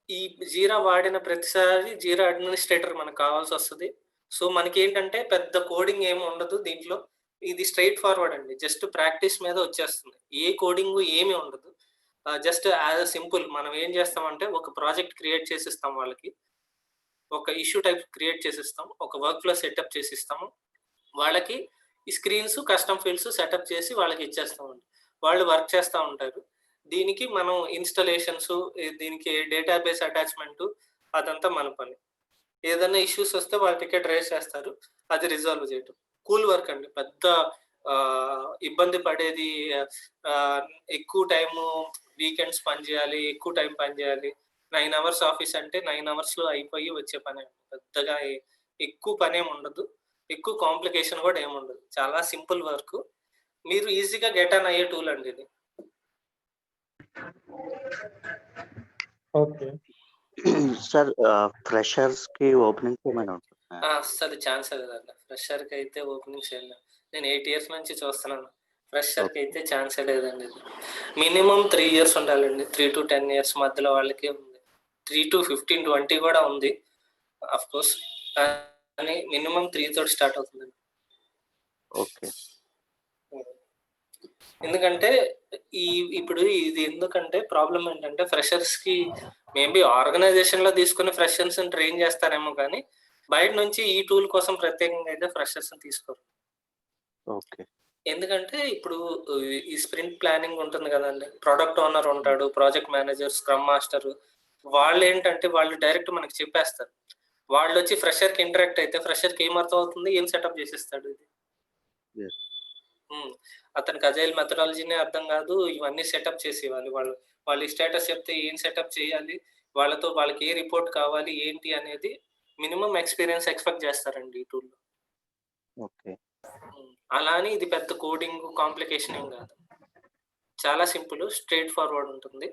ఈ జీరా వాడిన ప్రతిసారి జీరా అడ్మినిస్ట్రేటర్ మనకు కావాల్సొస్తది. సో, మనకేంటంటే పెద్ద కోడింగ్ ఏమి ఉండదు దీంట్లో. ఇది స్ట్రెయిట్ ఫార్వర్డ్ అండి. జస్ట్ ప్రాక్టీస్ మీద వచ్చేస్తుంది. ఏ కోడింగు ఏమి ఉండదు. జస్ట్ యాజ్ ఎ సింపుల్ మనం ఏం చేస్తామంటే ఒక ప్రాజెక్ట్ క్రియేట్ చేసిస్తాం వాళ్ళకి. ఒక ఇష్యూ టైప్ క్రియేట్ చేసిస్తాం. ఒక వర్క్ ఫ్లో సెటప్ చేసిస్తాము. వాళ్ళకి ఈ స్క్రీన్స్, కస్టమ్ ఫీల్డ్స్ సెటప్ చేసి వాళ్ళకి ఇచ్చేస్తామండి. వాళ్ళు వర్క్ చేస్తా ఉంటారు. దీనికి మనం ఇన్‌స్టాలేషన్స్, దీనికి డేటాబేస్ అటాచ్‌మెంటు అదంతా మన పని. ఏదన్నా ఇష్యూస్ వస్తే వాళ్ళు టికెట్ రైజ్ చేస్తారు. అది రిజాల్వ్ చేయటం. కూల్ వర్క్ అండి. పెద్ద ఇబ్బంది పడేది ఆహ్, ఎక్కువ టైము వీకెండ్స్ పని చేయాలి, ఎక్కువ టైం పని చేయాలి. 9 అవర్స్ ఆఫీస్ అంటే 9 అవర్స్‌లో అయిపోయి వచ్చే పనే. పెద్దగా ఎక్కువ పనేం ఉండదు. ఎక్కువ కాంప్లికేషన్ కూడా ఏముండదు. చాలా సింపుల్ వర్క్. మీరు ఈజీగా గెట్ ఆన్ అయ్యే టూల్ అండి ఇది. ఓకే. సార్ ఫ్రెషర్స్‌కి ఓపెనింగ్స్ ఏమైనా ఉంటున్నాయా? అస్సలు ఛాన్సే లేదండి. ఫ్రెషర్‌కైతే ఓపెనింగ్స్ ఏం లేవు. నేను 8 ఇయర్స్ నుంచి చూస్తున్నాను. ఫ్రెషర్‌కైతే ఛాన్సే లేదండి ఇది. మినిమమ్ 3 ఇయర్స్ ఉండాలండి. 3-10 ఇయర్స్ మధ్యలో వాళ్ళకే ఉంది. 3-15, 20 కూడా ఉంది. ఆఫ్‌కోర్స్. కానీ మినిమమ్ 3 తోటి స్టార్ట్ అవుతుందండి. ఓకే. ఎందుకంటే ఇప్పుడు ఇది ఎందుకంటే ప్రాబ్లమ్ ఏంటంటే ఫ్రెషర్స్‌కి మేబీ ఆర్గనైజేషన్‌లో తీసుకొని ఫ్రెషర్స్‌ని ట్రైన్ చేస్తారేమో కానీ బయట నుంచి ఈ టూల్ కోసం ప్రత్యేకంగా అయితే ఫ్రెషర్స్‌ని తీసుకోరు. ఓకే. ఎందుకంటే ఇప్పుడు ఈ స్ప్రింట్ ప్లానింగ్ ఉంటుంది కదండీ! ప్రొడక్ట్ ఓనర్ ఉంటాడు, ప్రాజెక్ట్ మేనేజర్, స్క్రమ్ మాస్టర్ వాళ్ళేంటంటే వాళ్ళు డైరెక్ట్ మనకి చెప్పేస్తారు. వాళ్ళొచ్చి ఫ్రెషర్‌కి ఇంటరాక్ట్ అయితే ఫ్రెషర్‌కి ఏం అర్థం అవుతుంది? ఏం సెటప్ చేసిస్తాడు ఇది? యెస్. అతనికి అజైల్ మెథడాలజీనే అర్థం కాదు. ఇవన్నీ సెటప్ చేసేవాళ్ళు. వాళ్ళు ఈ స్టేటస్ చెప్తే ఏం సెటప్ చేయాలి? వాళ్ళకి ఏ రిపోర్ట్ కావాలి? ఏంటి అనేది మినిమమ్ ఎక్స్‌పీరియన్స్ ఎక్స్‌పెక్ట్ చేస్తారండి ఈ టూల్‌లో. ఓకే. అలా అని ఇది పెద్ద కోడింగ్ కాంప్లికేషన్ ఏం కాదు. చాలా సింపుల్, స్ట్రెయిట్ ఫార్వర్డ్ ఉంటుంది.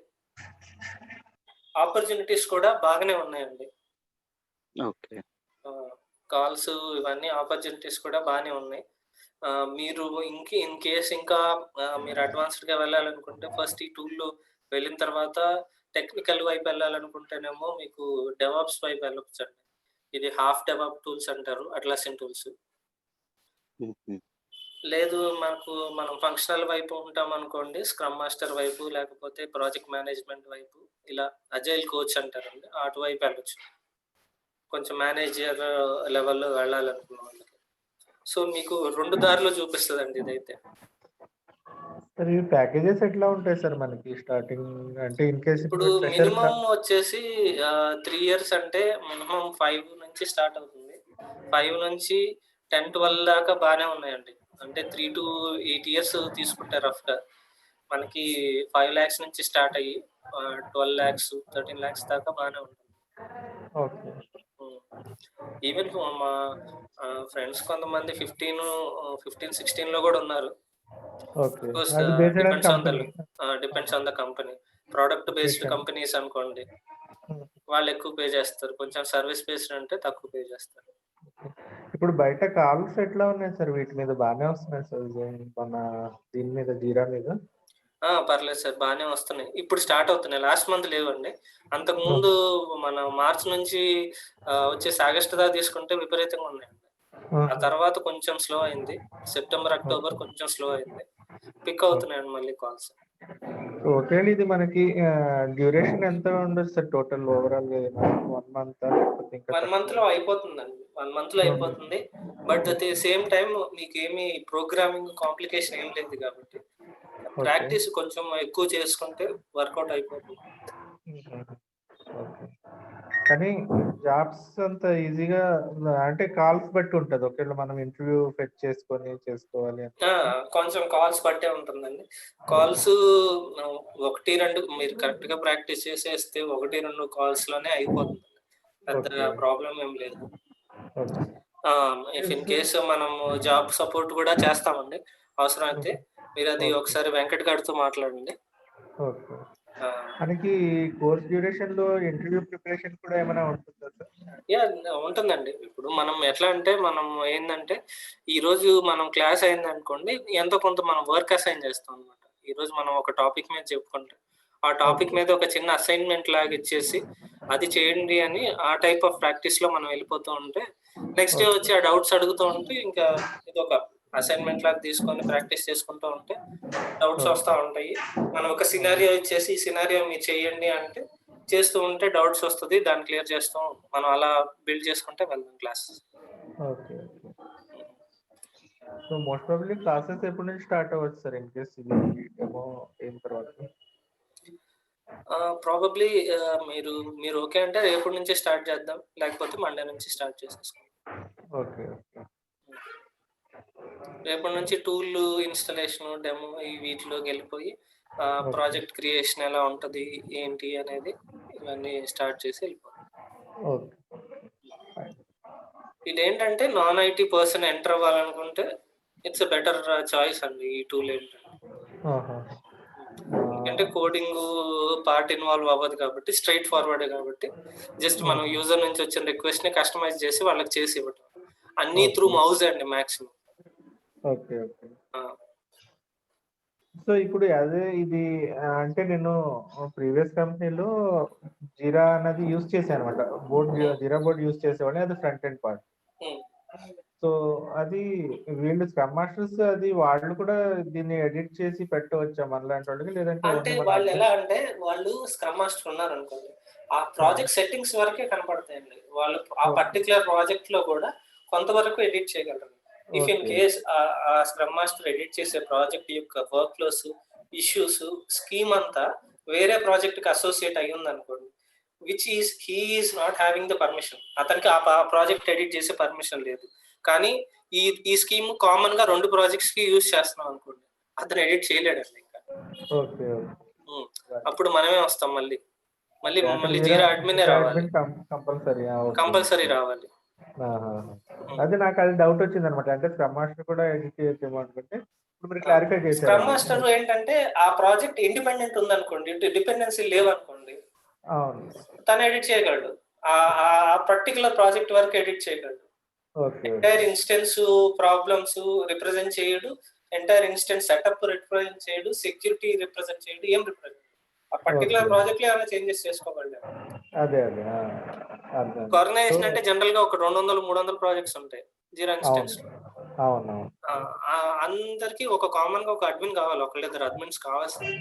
ఆపర్చునిటీస్ కూడా బాగానే ఉన్నాయండి. ఓకే. కాల్స్ ఇవన్నీ ఆపర్చునిటీస్ కూడా బాగానే ఉన్నాయి. మీరు ఇన్ కేస్ ఇంకా మీరు అడ్వాన్స్డ్‌గా వెళ్ళాలనుకుంటే ఫస్ట్ ఈ టూల్‌లో వెళ్ళిన తర్వాత టెక్నికల్ వైపు వెళ్ళాలనుకుంటేనేమో మీకు డెవాప్స్ వైపు వెళ్ళొచ్చండి. ఇది హాఫ్ డెవాప్ టూల్స్ అంటారు. అట్లాసిన్ టూల్స్. హుహు. లేదు మనం ఫంక్షనల్ వైపు ఉంటామనుకోండి. స్క్రమ్ మాస్టర్ వైపు లేకపోతే ప్రాజెక్ట్ మేనేజ్మెంట్ వైపు ఇలా అజైల్ కోచ్ అంటారండి. అటువైపు వెళ్ళొచ్చు. కొంచెం మేనేజర్ లెవెల్‌లో వెళ్ళాలనుకున్న వాళ్ళకి. సో, మీకు 2 దారులు చూపిస్తదండి ఇదైతే. సార్ ఈ ప్యాకేజెస్ ఎట్లా ఉంటాయి సార్ మనకి స్టార్టింగ్? అంటే ఇన్ కేస్ ఇప్పుడు ఇప్పుడు ఫ్రెషర్ మినిమమ్ వచ్చేసి 3 ఇయర్స్ అంటే మినిమమ్ 5 నుంచి స్టార్ట్ అవుతుంది. 5 నుంచి 10, 12 దాకా బానే ఉన్నాయండి. అంటే 3-8 ఇయర్స్ తీసుకుంటే రఫ్‌గా. మనకి 5 లాక్స్ నుంచి స్టార్ట్ అయ్యి 12 లాక్స్, 13 లాక్స్ దాకా బానే ఉంటుంది. ఓకే. ఈవెన్ మా ఫ్రెండ్స్ కొంతమంది 15, 16లో కూడా ఉన్నారు. ఓకే. కోర్స్ అది based on company. Depends on the company. Product based location. Companies అనుకోండి. వాళ్ళు ఎక్కువ పే చేస్తారు. కొంచెం సర్వీస్ బేస్డ్ అంటే తక్కువ పే చేస్తారు. ఇప్పుడు బయట కాల్స్ ఎట్లా ఉన్నాయి సార్? వీటి మీద బానే వస్తున్నాయి సార్. మన దీని మీద జీరా మీద. పర్లేదు సార్, బాగానే వస్తున్నాయి. ఇప్పుడు స్టార్ట్ అవుతున్నాయి. లాస్ట్ మంత్ లేవండి. అంతకుముందు మన మార్చ్ నుంచి వచ్చేసి ఆగస్టు దాకా తీసుకుంటే విపరీతంగా ఉన్నాయండి. ఆ తర్వాత కొంచెం స్లో అయింది. సెప్టెంబర్, అక్టోబర్ కొంచెం స్లో అయింది. పిక్ అవుతున్నాయండి మళ్ళీ కాల్స్. టోటల్ ఇది మనకి డ్యూరేషన్ ఎంత ఉండొచ్చు సార్ టోటల్ ఓవరాల్ గా 1 మంత్ లేకపోతే ఇంకా 1 మంత్ లో అయిపోతుందండి. 1 మంత్ లో అయిపోతుంది. But at the same time మీకేమి ప్రోగ్రామింగ్ కాంప్లికేషన్ ఏం లేదు కాబట్టి ప్రాక్టీస్ కొంచెం ఎక్కువ చేసుకుంటే వర్కౌట్ అయిపోతుంది. ఓకే. కానీ జాబ్స్ అంత ఈజీగా అంటే కాల్స్ బట్టి ఉంటది. ఒకవేళ మనం ఇంటర్వ్యూ ఫెచ్ చేసుకొని చేసుకోవాలి అంటే. కొంచెం కాల్స్ బట్టే ఉంటుందండి. కాల్స్ 1, 2 మీరు కరెక్ట్ గా ప్రాక్టీస్ చేసేస్తే 1, 2 కాల్స్ లోనే అయిపోతుంది. పెద్ద ప్రాబ్లం ఏం లేదు. ఇఫ్ ఇన్ కేసు మనం జాబ్ సపోర్ట్ కూడా చేస్తామండి. అవసరమైతే మీరు అది ఒకసారి వెంకట్ గారితో మాట్లాడండి. ఓకే. మనకి కోర్స్ డ్యూరేషన్ లో ఇంటర్వ్యూ ప్రిపరేషన్ కూడా ఏమైనా ఉంటుందా సార్? ఉంటుందండి. ఇప్పుడు మనం ఎట్లా అంటే మనం ఏందంటే ఈరోజు మనం క్లాస్ అయిందనుకోండి, ఎంతో కొంత మనం వర్క్ అసైన్ చేస్తాం అనమాట. ఈరోజు మనం ఒక టాపిక్ మీద చెప్పుకుంటాం. ఆ టాపిక్ మీద ఒక చిన్న అసైన్మెంట్ లాగా ఇచ్చేసి అది చేయండి అని ఆ టైప్ ఆఫ్ ప్రాక్టీస్ లో మనం వెళ్ళిపోతూ ఉంటే నెక్స్ట్ డే వచ్చి ఆ డౌట్స్ అడుగుతూ ఉంటే ఇంకా ఇదొక అసైన్మెంట్ లాగా తీసుకొని ప్రాక్టీస్ చేసుకుంటూ ఉంటే డౌట్స్ వస్తూ ఉంటాయి. మనం ఒక సినారియో ఇచ్చేసి ఈ సినారియో మీరు చేయండి అంటే చేస్తూ ఉంటే డౌట్స్ వస్తుంది, దాన్ని క్లియర్ చేస్తాం. మనం అలా బిల్డ్ చేసుకుంటే వెళ్దాం class. Okay. So most probably classes ఎప్పటి నుంచి స్టార్ట్ అవ్వచ్చు సార్ ఇన్ కేస్ ఇది డెమో అయిన తర్వాత? ప్రాబబ్లీ మీరు ఓకే అంటే రేపటి నుంచి స్టార్ట్ చేద్దాం, లేకపోతే మండే నుంచి స్టార్ట్ చేసేసుకోండి. ఓకే. రేపటి నుంచి టూల్ ఇన్స్టలేషన్, డెమో వీటిలోకి వెళ్ళిపోయి ప్రాజెక్ట్ క్రియేషన్ ఎలా ఉంటుంది ఏంటి అనేది ఇవన్నీ స్టార్ట్ చేసి వెళ్ళిపోతాం. ఇదేంటంటే నాన్ ఐటీ పర్సన్ ఎంటర్ అవ్వాలనుకుంటే ఇట్స్ బెటర్ చాయిస్ అండి ఈ టూల్ ఏంటంటే. ఎందుకంటే కోడింగ్ పార్ట్ ఇన్వాల్వ్ అవ్వదు కాబట్టి స్ట్రైట్ ఫార్వర్డ్ కాబట్టి జస్ట్ మనం యూజర్ నుంచి వచ్చిన రిక్వెస్ట్ ని కస్టమైజ్ చేసి వాళ్ళకి చేసి ఇవ్వటం. అన్ని త్రూ మౌజ్ అండి మాక్సిమం. ఓకే. సో ఇప్పుడు అదే ఇది అంటే నేను ప్రీవియస్ కంపెనీలో జీరా అనేది యూజ్ చేశాను అనమాట. జీరా బోర్డ్ యూజ్ చేసేవాడిని. అది ఫ్రంట్ ఎండ్ పార్ట్. సో అది వీళ్ళు స్క్రమ్ మాస్టర్స్ అది వాళ్ళు కూడా దీన్ని ఎడిట్ చేసి పెట్టవచ్చా మనలాంటి వాళ్ళకి, లేదంటే అంటే వాళ్ళు ఎలా అంటే వాళ్ళు స్క్రమ్ మాస్టర్ ఉన్నారు అనుకోండి, ఆ ప్రాజెక్ట్ సెట్టింగ్స్ వరకే కనపడతాయండి. వాళ్ళు ఆ పర్టికులర్ ప్రాజెక్ట్ లో కూడా కొంతవరకు ఎడిట్ చేయగలరు. ఇఫ్ ఇన్ కేస్ ఆ స్క్రమ్ మాస్టర్ ఎడిట్ చేసే ప్రాజెక్ట్ యొక్క వర్క్ ఫ్లోస్, ఇష్యూస్, స్కీమ్ అంతా వేరే ప్రాజెక్ట్ కి అసోసియేట్ అయ్యి ఉంది అనుకోండి, which is he is not having the permission. అతనికి ఆ ప్రాజెక్ట్ ఎడిట్ చేసే పర్మిషన్ లేదు. కానీ ఈ స్కీమ్ కామన్ గా 2 ప్రాజెక్ట్స్ కి యూజ్ చేస్తున్నాం అనుకోండి, అతను ఎడిట్ చేయలేడండి ఇంకా. అప్పుడు మనమే వస్తాం మళ్ళీ జీరా అడ్మినే రావాలి, కంపల్సరీ రావాలి. అదే నాకు అది డౌట్ వచ్చింది అనమాట. అంటే స్క్రమ్ మాస్టర్ కూడా ఎడిట్ చేయొచ్చేమో అనుకుంటే ఇప్పుడు మీరు క్లారిఫై చేశారు. స్క్రమ్ మాస్టర్ ఏంటంటే ఆ ప్రాజెక్ట్ ఇండిపెండెంట్ ఉందనుకోండి, డిపెండెన్సీ లేవనుకోండి, తను ఎడిట్ చేయగలడు. ఆ పర్టికులర్ ప్రాజెక్ట్ వరకు ఎడిట్ చేయగలడు. ఎంటైర్ ఇన్స్టెన్స్ ప్రాబ్లమ్స్ రిప్రజెంట్ చేయడు, ఎంటైర్ ఇన్స్టెన్స్ సెటప్ రిప్రజెంట్ చేయడు, సెక్యూరిటీ రిప్రజెంట్ చేయడు, ఏం రిప్రజెంట్. ఆ పర్టికులర్ ప్రాజెక్ట్ లో ఏమైనా చేంజెస్ చేసుకోగలడు. ఆర్గనైజేషన్ అంటే జనరల్ గా ఒక 200-300 ప్రాజెక్ట్స్ ఉంటాయి జీరా ఇన్స్టెన్స్ లో. అందరికి ఒక కామన్ గా ఒక అడ్మిన్ కావాలి, ఒకళ్ళిద్దరు అడ్మిన్స్ కావాల్సింది.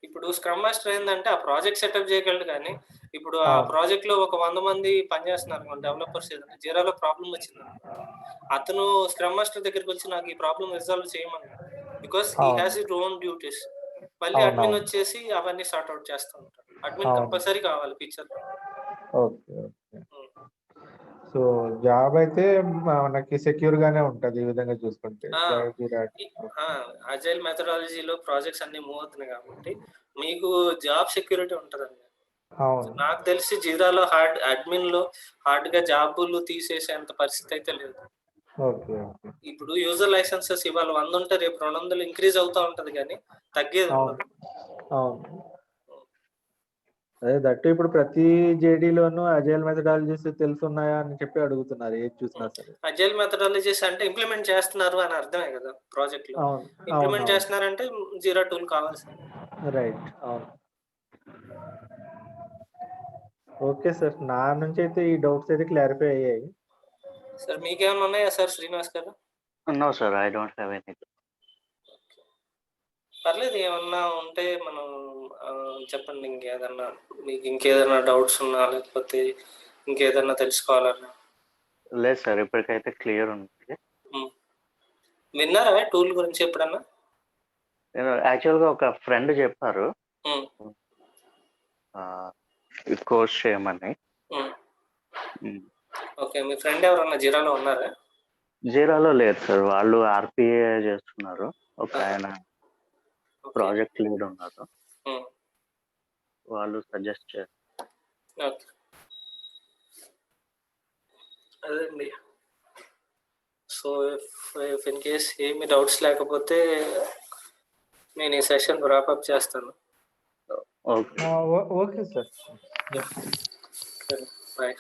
ఇప్పుడు స్క్రమ్ మాస్టర్ ఏంటంటే ఆ ప్రాజెక్ట్ సెటప్ చేయగలడు, కానీ ఇప్పుడు ఆ ప్రాజెక్ట్ లో ఒక 100 మంది పనిచేస్తున్నారు డెవలపర్స్, ఏదైనా జీరాలో ప్రాబ్లం వచ్చింది, అతను స్క్రమ్ మాస్టర్ దగ్గరికి వచ్చి నాకు ఈ ప్రాబ్లం రిజాల్వ్ చేయమన్నాడు. Because he has his own duties. మళ్ళీ అడ్మిన్ వచ్చేసి అవన్నీ సార్ట్ అవుట్ చేస్తూ ఉంటారు. అడ్మిన్ కంపల్సరీ కావాలి పిక్చర్. సో జాబ్ అయితే మనకి సెక్యూర్ గానే ఉంటది ఈ విధంగా చూసుకుంటే. అజైల్ మెథడాలజీలో ప్రాజెక్ట్స్ అన్ని మూవ్ అవుతున్నాయి కాబట్టి మీకు జాబ్ సెక్యూరిటీ ఉంటదండి. నాకు తెలిసి జీరాలో అడ్మిన్ లో హార్డ్ గా జాబులు తీసేసేంత పరిస్థితి అయితే లేదు. ఇప్పుడు యూజర్ లైసెన్సెస్ ఇవాళ 100 ఉంటే రేపు 200 ఇంక్రీజ్ అవుతా ఉంటది, కానీ తగ్గేది ఉండదు. అదే దట్టు ఇప్పుడు ప్రతి జేడీలోనూ అజైల్ మెథడాలజీస్ తెలుసున్నాయా అని చెప్పి అడుగుతున్నారు ఏది చూసినా సరే. అజైల్ మెథడాలజీస్ అంటే ఇంప్లిమెంట్ చేస్తున్నారు అని అర్థమే కదా ప్రాజెక్ట్ లో. అవును ఇంప్లిమెంట్ అవును చేస్తున్నారంటే జీరా టూల్ కావాల్సింది. రైట్ అవును. ఓకే సార్, నా నుంచి అయితే ఈ డౌట్స్ అయితే క్లారిఫై అయ్యాయి. సార్ మీకేమైనా ఉన్నాయా సార్ శ్రీనివాస్ గారు? No sir, I don't have any. పర్లేదు, ఏమన్నా ఉంటే మనం చెప్పండి. ఇంకేదన్నా మీకు ఇంకేదన్నా డౌట్స్ ఉన్నా లేకపోతే ఇంకేదన్నా తెలుసుకోవాలన్నా. లేదు సార్, ఇప్పటికైతే క్లియర్ ఉంది. విన్నారా టూల్ గురించి ఎప్పుడన్నా? నేను యాక్చువల్గా ఒక ఫ్రెండ్ చెప్పారు కోర్స్ చేయమని. ఓకే, మీ ఫ్రెండ్ ఎవరన్నా జీరాలో ఉన్నారా? జీరాలో లేదు సార్, వాళ్ళు ఆర్పిఏ చేస్తున్నారు. ఒక ఆయన ప్రాజెక్ట్ లీడ్ ఉన్నారు, వాళ్ళు సజెస్ట్ చేస్తారు. ఓకే, అదండి. సో ఇఫ్ ఇన్ కేస్ ఏమి డౌట్స్ లేకపోతే నేను ఈ సెషన్ ర్యాపప్ చేస్తాను. Okay okay sir. బాయ్.